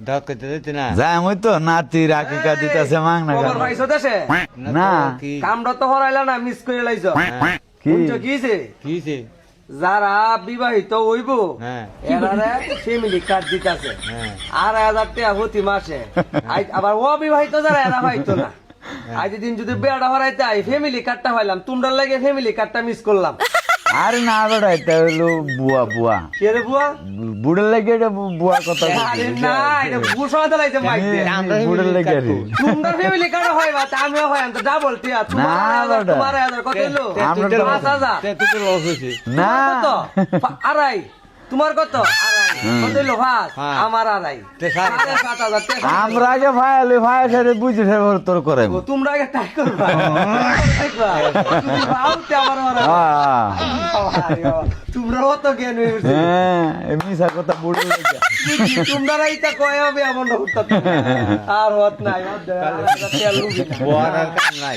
দাওয়াত করতে দিতে না যাই আমি তো নাতি রাখিকা দিতেছে মাং না খবর পাইছো দেশে না কি কামড়া তো হরাইলা না মিস করে লাইছো কি বুঝছো কি হইছে? কি হইছে? যারা বিবাহিত হইব হ্যাঁ এরারে ফ্যামিলি কার্ড দিতেছে হ্যাঁ 8,000 টাকা প্রতি মাসে আবার অবিবাহিত যারা এরা পাইতো না আজ দিন যদি বেড়া হরাইতে আই ফ্যামিলি কার্ডটা পাইলাম তোমরা লাগে ফ্যামিলি কার্ডটা মিস করলাম আরে না বেটা এটা হলো বুয়া বুয়া কে রে বুয়া বুড়ের লাগে এটা বুয়া কথা আরে না এটা বুসা দালাইতে মাইক দে বুড়ের লাগে রে তোমরা ফ্যামিলি কার্ড হয় বা আমিও হয় তো ডাবল টিয়া তোমার হাজার কত হলো আমরা তো 5,000 তে তো লস হইছে না কত আড়াই তোমার কত আড়াই কত হলো ভাত হ্যাঁ। আমার আড়াই তে সাত। 7,500 টাকা আমরা আগে ভাইলে ভাই সাথে বুঝে ফের তোর করে ও, তোমরা আগে ট্রাই করবা তুমি ভাবতে আমার মারা তোমরাও তো জ্ঞান হয়ে গেছে হ্যাঁ মিশা কথা বুড়ের লাগে তোমরা এইটা কয় হবে এমন হতো আর হত নাই বড় কাম নাই